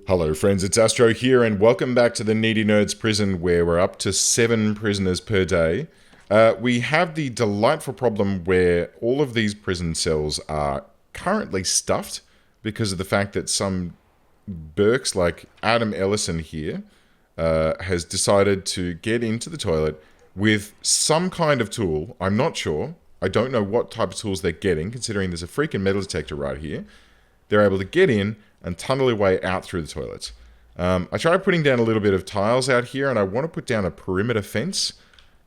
Hello friends, it's Astro here and welcome back to the Needy Nerds prison where we're up to 7 prisoners per day. We have the delightful problem where all of these prison cells are currently stuffed because of the fact that some Burks like Adam Ellison here has decided to get into the toilet with some kind of tool. I'm not sure. I don't know what type of tools they're getting, considering there's a freaking metal detector right here. They're able to get in and tunnel their way out through the toilets. I tried putting down a little bit of tiles out here, and I want to put down a perimeter fence.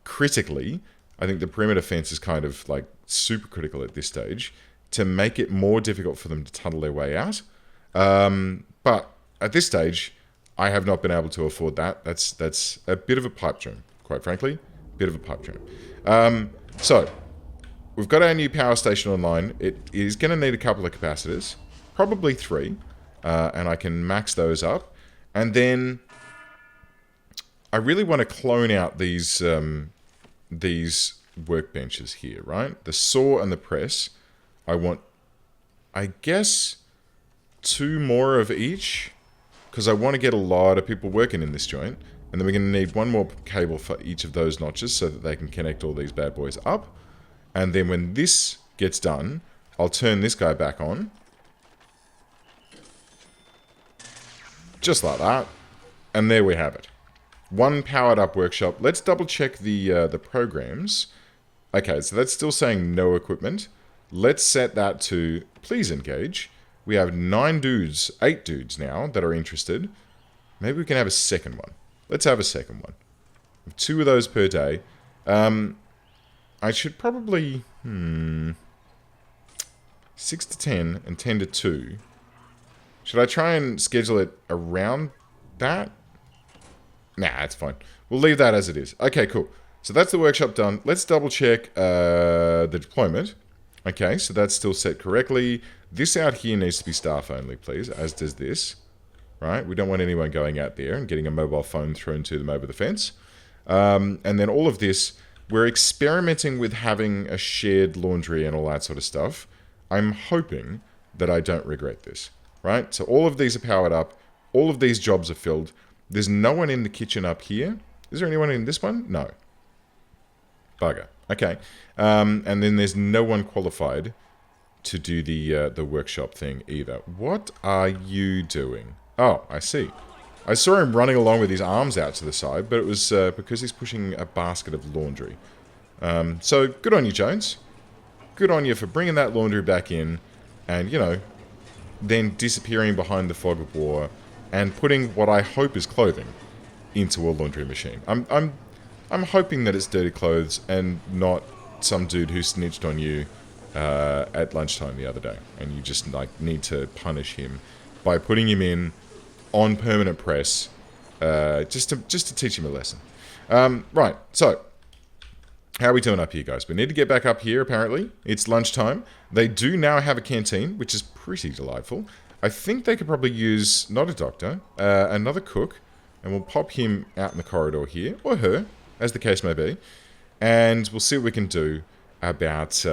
Critically, I think the perimeter fence is kind of like super critical at this stage to make it more difficult for them to tunnel their way out. But at this stage, I have not been able to afford that. That's a bit of a pipe dream, quite frankly. Bit of a pipe dream. So, we've got our new power station online. It is going to need a couple of capacitors, probably 3. And I can max those up. And then I really want to clone out these workbenches here, right? The saw and the press. I want, I guess, 2 more of each, because I want to get a lot of people working in this joint. And then we're going to need 1 more cable for each of those notches so that they can connect all these bad boys up. And then when this gets done, I'll turn this guy back on. Just like that. And there we have it. 1 powered up workshop. Let's double check the programs. Okay, so that's still saying no equipment. Let's set that to please engage. We have 8 dudes now that are interested. Maybe we can have a second one. Let's have a second one. 2 of those per day. I should probably 6 to 10 and 10 to 2. Should I try and schedule it around that? Nah, that's fine. We'll leave that as it is. Okay, cool. So that's the workshop done. Let's double check the deployment. Okay, so that's still set correctly. This out here needs to be staff only, please, as does this. Right? We don't want anyone going out there and getting a mobile phone thrown to them over the fence. And then all of this, we're experimenting with having a shared laundry and all that sort of stuff. I'm hoping that I don't regret this. Right? So all of these are powered up. All of these jobs are filled. There's no one in the kitchen up here. Is there anyone in this one? No. Bugger. Okay. And then there's no one qualified to do the workshop thing either. What are you doing? Oh, I see. I saw him running along with his arms out to the side, but it was because he's pushing a basket of laundry. So good on you, Jones. Good on you for bringing that laundry back in and, you know, then disappearing behind the fog of war and putting what I hope is clothing into a laundry machine. I'm hoping that it's dirty clothes and not some dude who snitched on you at lunchtime the other day, and you just like need to punish him by putting him in on permanent press just to teach him a lesson. Right, so how are we doing up here, guys? We need to get back up here, apparently. It's lunchtime. They do now have a canteen, which is pretty delightful. I think they could probably use, not a doctor, another cook, and we'll pop him out in the corridor here, or her, as the case may be, and we'll see what we can do about,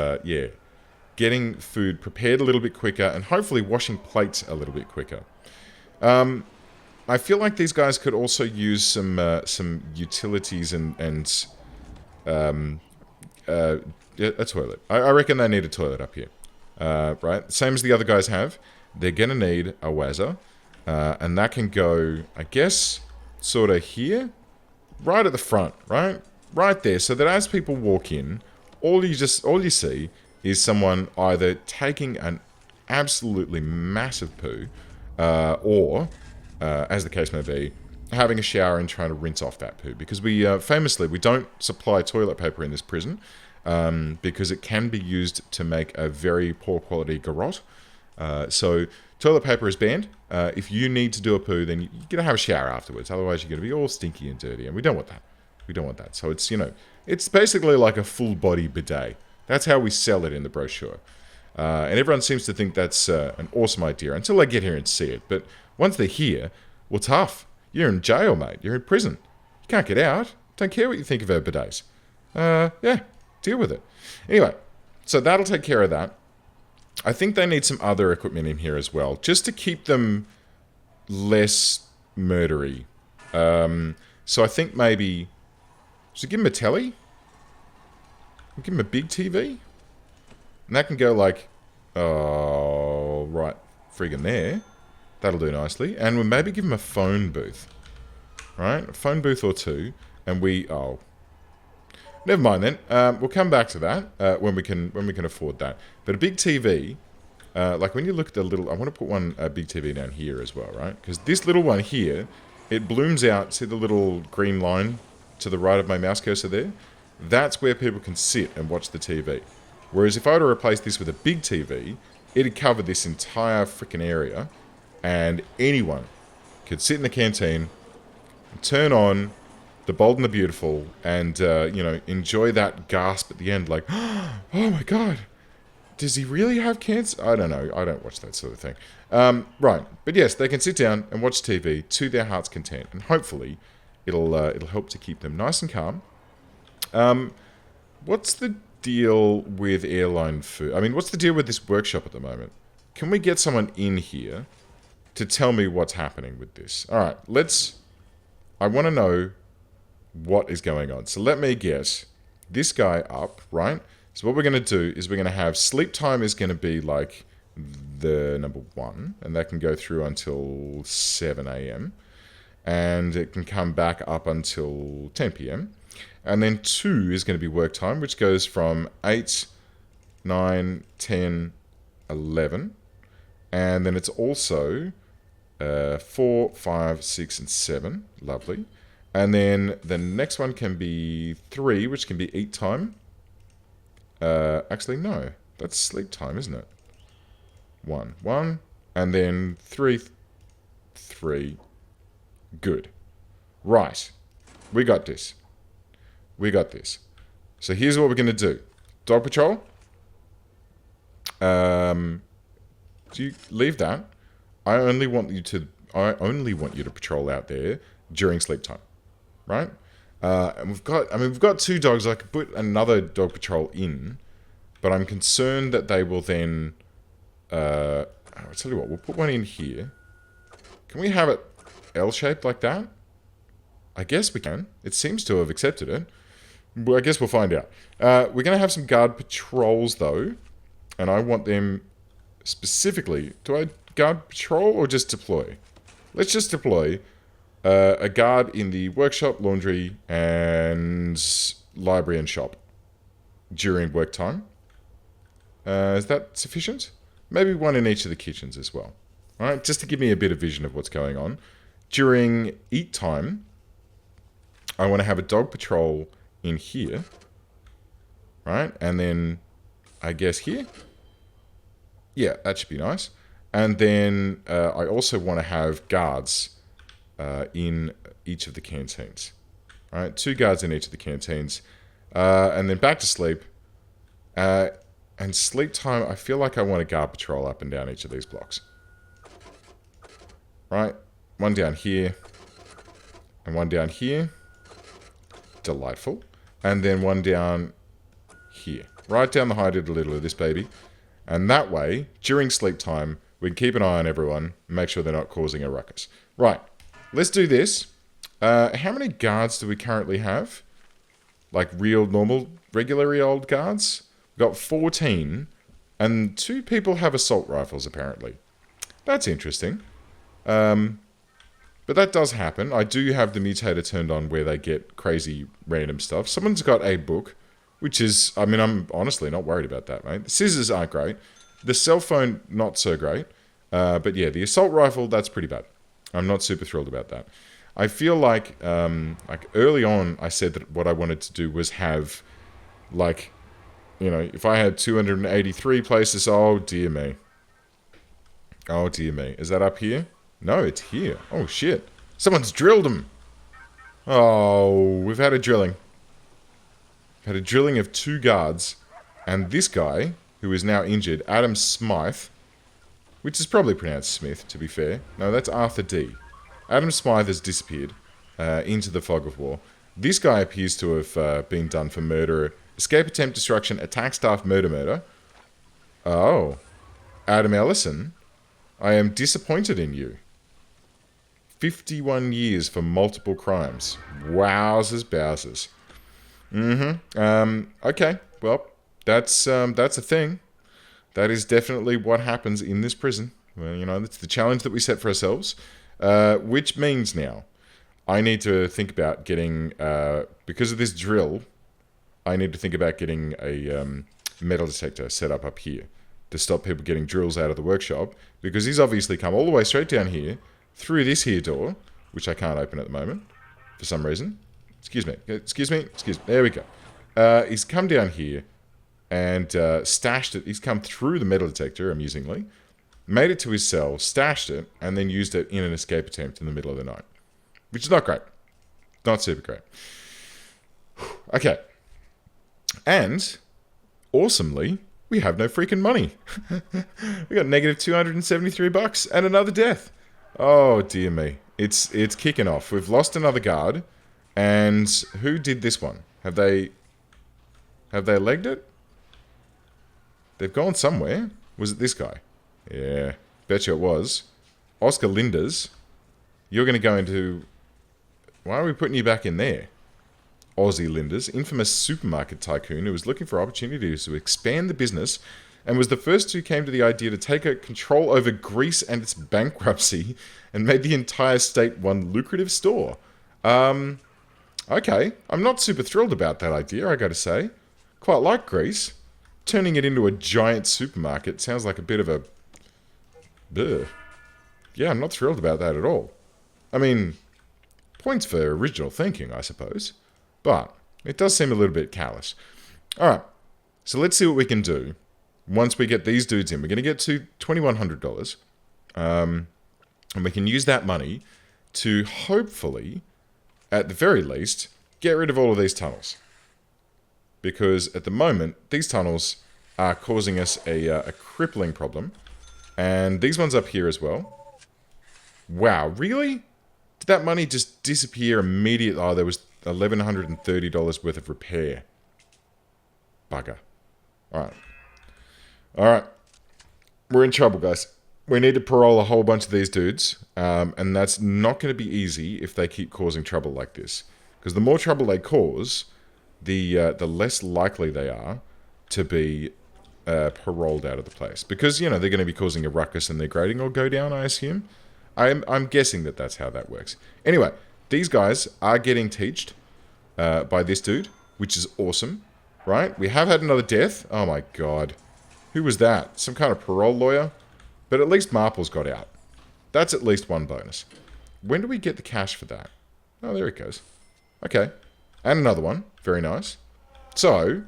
getting food prepared a little bit quicker, and hopefully washing plates a little bit quicker. I feel like these guys could also use some utilities and a toilet. I reckon they need a toilet up here. Right? Same as the other guys have. They're going to need a wazzer. And that can go, I guess, sort of here. Right at the front, right? Right there. So that as people walk in, all you see is someone either taking an absolutely massive poo, or, as the case may be, having a shower and trying to rinse off that poo. Because we, famously, we don't supply toilet paper in this prison, because it can be used to make a very poor quality garrote. So toilet paper is banned. If you need to do a poo, then you're going to have a shower afterwards. Otherwise, you're going to be all stinky and dirty, and we don't want that. We don't want that. So it's, you know, it's basically like a full-body bidet. That's how we sell it in the brochure. And everyone seems to think that's an awesome idea until they get here and see it. But once they're here, well, tough. You're in jail, mate. You're in prison. You can't get out. Don't care what you think of our bidets. Yeah, deal with it. Anyway, so that'll take care of that. I think they need some other equipment in here as well, just to keep them less murdery. So I think maybe... Should I give him a telly? Give him a big TV? And that can go like... Oh, right. Friggin' there. That'll do nicely. And we'll maybe give him a phone booth. Right? A phone booth or two. And we... Oh. Never mind then. We'll come back to that when we can afford that. But a big TV... like when you look at the little... I want to put a big TV down here as well, right? Because this little one here, it blooms out. See the little green line to the right of my mouse cursor there? That's where people can sit and watch the TV. Whereas if I were to replace this with a big TV, it'd cover this entire freaking area, and anyone could sit in the canteen, turn on The Bold and the Beautiful, and, enjoy that gasp at the end, like, oh my god, does he really have cancer? I don't know. I don't watch that sort of thing. Right. But yes, they can sit down and watch TV to their heart's content, and hopefully it'll help to keep them nice and calm. What's the deal with airline food? I mean, what's the deal with this workshop at the moment? Can we get someone in here to tell me what's happening with this? All right, I want to know what is going on. So let me get this guy up, right? So what we're going to do is we're going to have sleep time is going to be like the number 1, and that can go through until 7 a.m. And it can come back up until 10 p.m. And then 2 is going to be work time, which goes from 8, 9, 10, 11. And then it's also 4, 5, 6, and 7. Lovely. And then the next one can be 3, which can be eat time. Actually, no. That's sleep time, isn't it? 1. And then 3. Good. Right. We got this. So here's what we're going to do. Dog patrol. Do you leave that? I only want you to patrol out there during sleep time. Right? And we've got 2 dogs. I could put another dog patrol in, but I'm concerned that they will then... I'll tell you what, we'll put one in here. Can we have it L-shaped like that? I guess we can. It seems to have accepted it. Well, I guess we'll find out. We're going to have some guard patrols, though. And I want them specifically... Do I guard patrol or just deploy? Let's just deploy a guard in the workshop, laundry, and library and shop during work time. Is that sufficient? Maybe one in each of the kitchens as well. All right, just to give me a bit of vision of what's going on. During eat time, I want to have a dog patrol in here. Right, and then I guess here. Yeah, that should be nice. And then I also want to have guards in each of the canteens. All right, 2 guards in each of the canteens. And then back to sleep. And sleep time, I feel like I want a guard patrol up and down each of these blocks. Right, 1 down here. And 1 down here. Delightful. And then 1 down here. Right down the height of the little of this baby. And that way, during sleep time, we can keep an eye on everyone and make sure they're not causing a ruckus. Right, let's do this. How many guards do we currently have? Like real, normal, regular old guards? We've got 14, and 2 people have assault rifles, apparently. That's interesting. But that does happen. I do have the mutator turned on where they get crazy random stuff. Someone's got a book, which is... I mean, I'm honestly not worried about that, mate. The scissors aren't great. The cell phone, not so great. But yeah, the assault rifle, that's pretty bad. I'm not super thrilled about that. I feel like early on, I said that what I wanted to do was have, like, you know, if I had 283 places, oh dear me. Oh dear me. Is that up here? No, it's here. Oh shit. Someone's drilled them. Oh, we've had a drilling. We've had a drilling of 2 guards. And this guy, who is now injured, Adam Smythe, which is probably pronounced Smith, to be fair. No, that's Arthur D. Adam Smythe has disappeared into the fog of war. This guy appears to have been done for murder, escape attempt, destruction, attack staff, murder. Oh. Adam Ellison, I am disappointed in you. 51 years for multiple crimes. Wowzers, bowsers. Okay, well, that's a thing. That is definitely what happens in this prison. Well, you know, that's the challenge that we set for ourselves. Which means now, I need to think about getting, because of this drill, I need to think about getting a metal detector set up here to stop people getting drills out of the workshop, because he's obviously come all the way straight down here, through this here door, which I can't open at the moment, for some reason. Excuse me. There we go. He's come down here and stashed it. He's come through the metal detector, amusingly, made it to his cell, stashed it, and then used it in an escape attempt in the middle of the night. Which is not great. Not super great. Okay. And, awesomely, we have no freaking money. We got negative $273 and another death. Oh, dear me. It's kicking off. We've lost another guard. And who did this one? Have they legged it? They've gone somewhere. Was it this guy? Yeah, bet you it was. Oscar Linders. You're going to go into... Why are we putting you back in there? Aussie Linders, infamous supermarket tycoon who was looking for opportunities to expand the business and was the first who came to the idea to take control over Greece and its bankruptcy and made the entire state one lucrative store. Okay, I'm not super thrilled about that idea, I gotta say. Quite like Greece. Turning it into a giant supermarket sounds like a bit of a... Ugh. Yeah, I'm not thrilled about that at all. I mean, points for original thinking, I suppose. But it does seem a little bit callous. Alright, so let's see what we can do once we get these dudes in. We're going to get to $2,100. And we can use that money to hopefully, at the very least, get rid of all of these tunnels. Because at the moment, these tunnels are causing us a crippling problem. And these ones up here as well. Wow, really? Did that money just disappear immediately? Oh, there was $1,130 worth of repair. Bugger. Alright. Alright. We're in trouble, guys. We need to parole a whole bunch of these dudes. And that's not going to be easy if they keep causing trouble like this. Because the more trouble they cause, the less likely they are to be paroled out of the place. Because, you know, they're going to be causing a ruckus and their grading will go down, I assume. I'm guessing that that's how that works. Anyway, these guys are getting teached by this dude, which is awesome, right? We have had another death. Oh my god. Who was that? Some kind of parole lawyer? But at least Marple's got out. That's at least one bonus. When do we get the cash for that? Oh, there it goes. Okay. And another one. Very nice. So,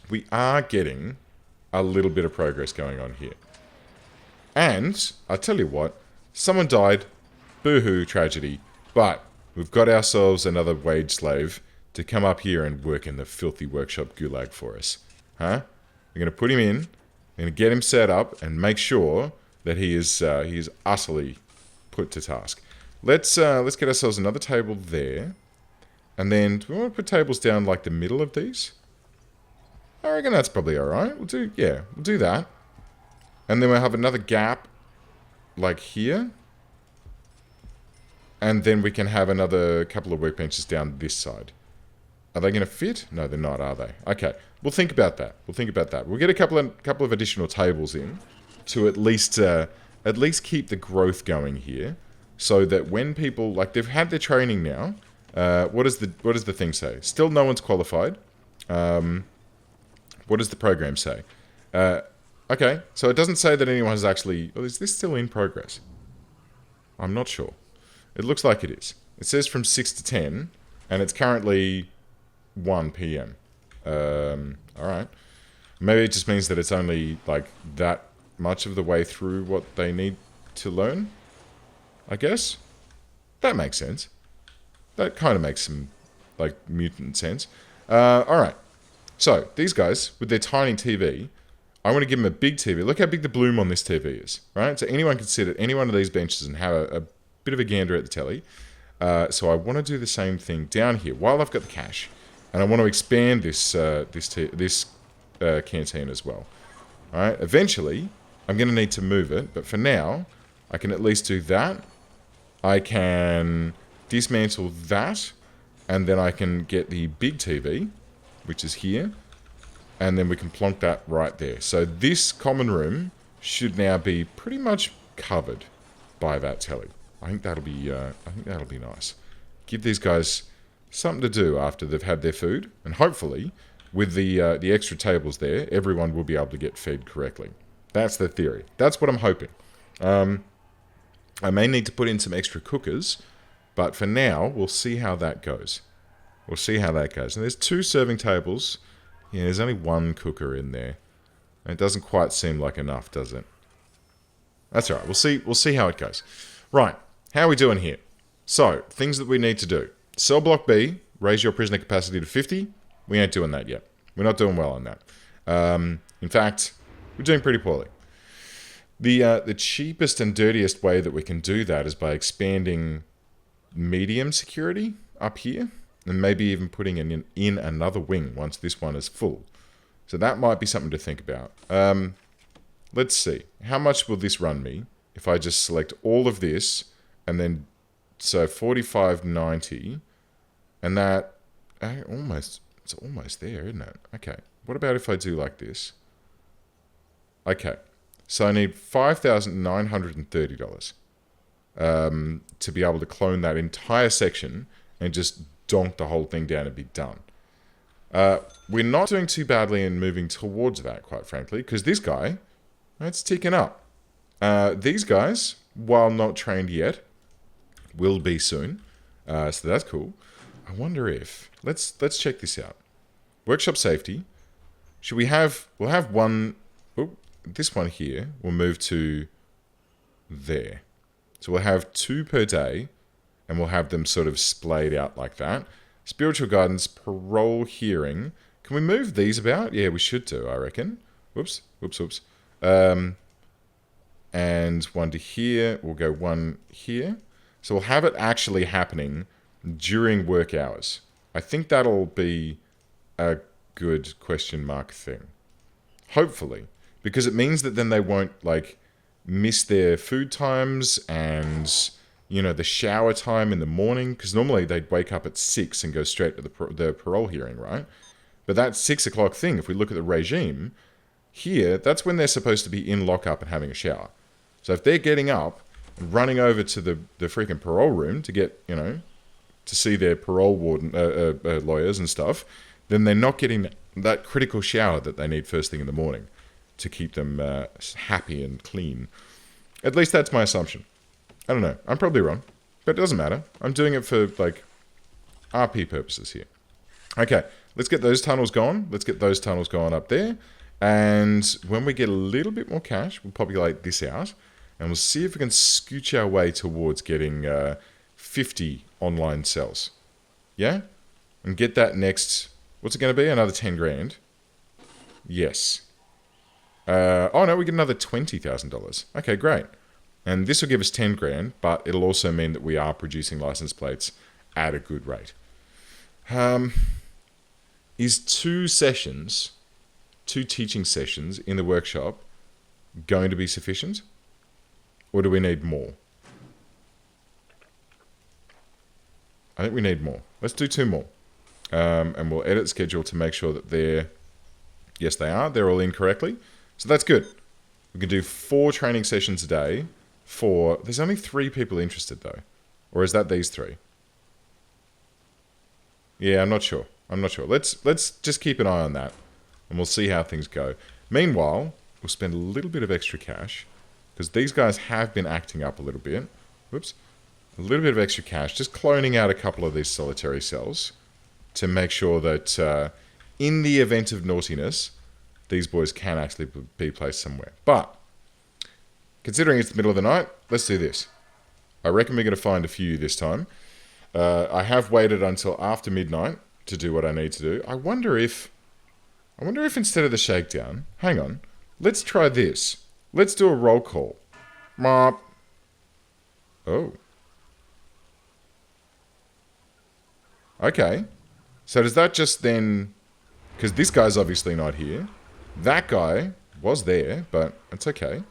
we are getting a little bit of progress going on here. And, I tell you what, someone died. Boo-hoo, tragedy. But we've got ourselves another wage slave to come up here and work in the filthy workshop gulag for us. Huh? We're going to put him in. We're going to get him set up and make sure that he is utterly put to task. Let's get ourselves another table there. And then, do we want to put tables down like the middle of these? I reckon that's probably alright. We'll do that. And then we'll have another gap like here. And then we can have another couple of workbenches down this side. Are they going to fit? No, they're not, are they? Okay, we'll think about that. We'll get a couple of additional tables in to at least keep the growth going here, so that when people, like, they've had their training now. What does the thing say? Still, no one's qualified. What does the program say? Okay, so it doesn't say that anyone has actually... Oh, is this still in progress? I'm not sure. It looks like it is. It says from 6 to 10, and it's currently 1 p.m. Alright. Maybe it just means that it's only, like, that much of the way through what they need to learn, I guess. That makes sense. That kind of makes some, like, mutant sense. Alright. So, these guys, with their tiny TV, I want to give them a big TV. Look how big the bloom on this TV is, right? So anyone can sit at any one of these benches and have a bit of a gander at the telly. So I want to do the same thing down here while I've got the cash. And I want to expand this canteen as well. Alright, eventually, I'm going to need to move it. But for now, I can at least do that. I can dismantle that, and then I can get the big TV, which is here, and then we can plonk that right there. So this common room should now be pretty much covered by that telly. I think that'll be nice. Give these guys something to do after they've had their food, and hopefully, with the extra tables there, everyone will be able to get fed correctly. That's the theory. That's what I'm hoping. I may need to put in some extra cookers, but for now, we'll see how that goes. We'll see how that goes. And there's 2 serving tables. Yeah, there's only 1 cooker in there. And it doesn't quite seem like enough, does it? That's all right. We'll see how it goes. Right. How are we doing here? So, things that we need to do. Cell block B, raise your prisoner capacity to 50. We ain't doing that yet. We're not doing well on that. In fact, we're doing pretty poorly. The cheapest and dirtiest way that we can do that is by expanding medium security up here, and maybe even putting in another wing once this one is full. So that might be something to think about. Let's see. How much will this run me if I just select all of this, and then, so 45.90, and that, it's almost there, isn't it? Okay. What about if I do like this? Okay. So I need $5,930 to be able to clone that entire section and just donk the whole thing down and be done. We're not doing too badly in moving towards that, quite frankly, because this guy, it's ticking up. These guys, while not trained yet, will be soon. So that's cool. I wonder if... Let's check this out. Workshop safety. Should we have... We'll have one... Oh, this one here will move to there. So we'll have 2 per day, and we'll have them sort of splayed out like that. Spiritual guidance, parole hearing. Can we move these about? Yeah, we should do, I reckon. Whoops. And 1 to here. We'll go 1 here. So we'll have it actually happening during work hours. I think that'll be a good question mark thing. Hopefully. Because it means that then they won't, like, miss their food times and, you know, the shower time in the morning. Because normally they'd wake up at 6 and go straight to the parole hearing, right? But that 6 o'clock thing, if we look at the regime, here, that's when they're supposed to be in lockup and having a shower. So if they're getting up and running over to the freaking parole room to get, you know, to see their parole warden, lawyers and stuff, then they're not getting that critical shower that they need first thing in the morning to keep them happy and clean. At least that's my assumption. I don't know. I'm probably wrong, but it doesn't matter. I'm doing it for, like, RP purposes here. Okay, let's get those tunnels going. Let's get those tunnels going up there. And when we get a little bit more cash, we'll populate this out. And we'll see if we can scooch our way towards getting 50 online cells. Yeah? And get that next... What's it going to be? Another 10 grand? Yes. Oh no, we get another $20,000. Okay, great. And this will give us 10 grand, but it'll also mean that we are producing license plates at a good rate. Is 2 teaching sessions in the workshop going to be sufficient? Or do we need more? I think we need more. Let's do 2 more. And we'll edit schedule to make sure that they're... Yes, they are. They're all in correctly. So that's good. We can do 4 training sessions a day for... There's only 3 people interested, though. Or is that these 3? Yeah, I'm not sure. Let's just keep an eye on that. And we'll see how things go. Meanwhile, we'll spend a little bit of extra cash. Because these guys have been acting up a little bit. Whoops. A little bit of extra cash. Just cloning out a couple of these solitary cells. To make sure that in the event of naughtiness... these boys can actually be placed somewhere. But, considering it's the middle of the night, let's do this. I reckon we're going to find a few this time. I have waited until after midnight to do what I need to do. I wonder if instead of the shakedown... Hang on. Let's try this. Let's do a roll call. Mop. Oh. Okay. So does that just then... Because this guy's obviously not here. That guy was there, but it's okay.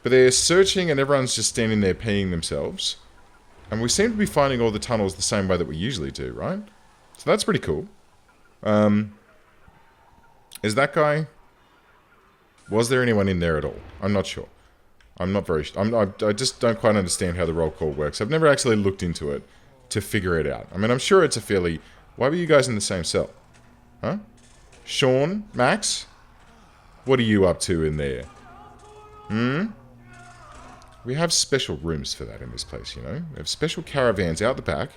But they're searching and everyone's just standing there peeing themselves. And we seem to be finding all the tunnels the same way that we usually do, right? So that's pretty cool. Is that guy... Was there anyone in there at all? I'm not sure. I'm not very... I just don't quite understand how the roll call works. I've never actually looked into it to figure it out. I mean, I'm sure it's a fairly... Why were you guys in the same cell? Huh? Sean? Max? What are you up to in there? We have special rooms for that in this place, you know? We have special caravans out the back.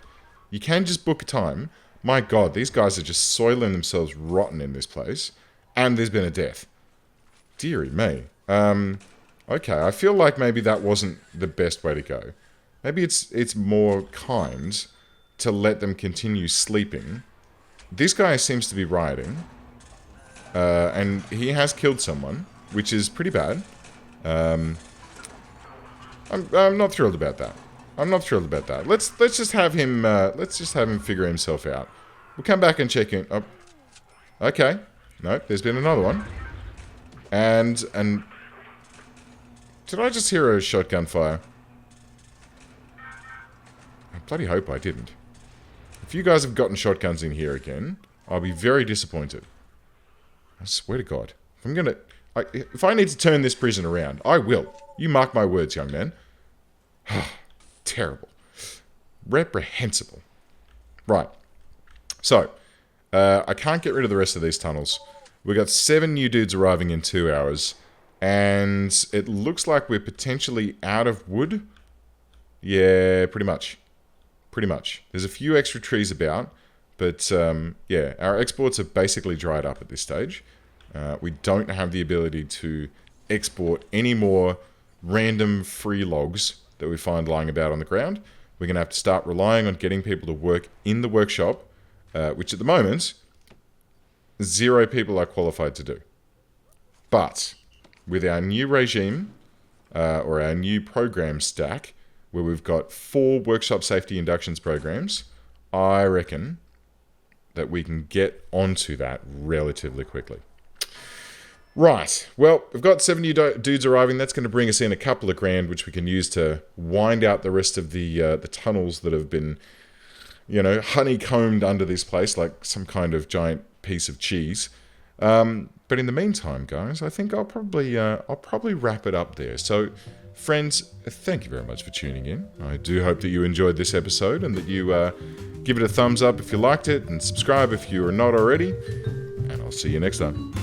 You can just book a time. My God, these guys are just soiling themselves rotten in this place. And there's been a death. Deary me. Okay, I feel like maybe that wasn't the best way to go. Maybe it's more kind to let them continue sleeping. This guy seems to be rioting. And he has killed someone, which is pretty bad. I'm not thrilled about that. I'm not thrilled about that. Let's just have him figure himself out. We'll come back and check in. Oh. Okay. Nope, there's been another one. And did I just hear a shotgun fire? I bloody hope I didn't. If you guys have gotten shotguns in here again, I'll be very disappointed. I swear to God. If I need to turn this prison around, I will. You mark my words, young man. Terrible. Reprehensible. Right. So, I can't get rid of the rest of these tunnels. We've got 7 new dudes arriving in 2 hours. And it looks like we're potentially out of wood. Yeah, pretty much. Pretty much. There's a few extra trees about. But, yeah, our exports have basically dried up at this stage. We don't have the ability to export any more random free logs that we find lying about on the ground. We're going to have to start relying on getting people to work in the workshop, which at the moment, 0 people are qualified to do. But with our new regime, or our new program stack, where we've got 4 workshop safety inductions programs, I reckon that we can get onto that relatively quickly. Right, well, we've got 7 new dudes arriving. That's going to bring us in a couple of grand, which we can use to wind out the rest of the tunnels that have been, you know, honeycombed under this place like some kind of giant piece of cheese. But in the meantime, guys, I think I'll probably wrap it up there. So, friends, thank you very much for tuning in. I do hope that you enjoyed this episode and that you give it a thumbs up if you liked it and subscribe if you are not already. And I'll see you next time.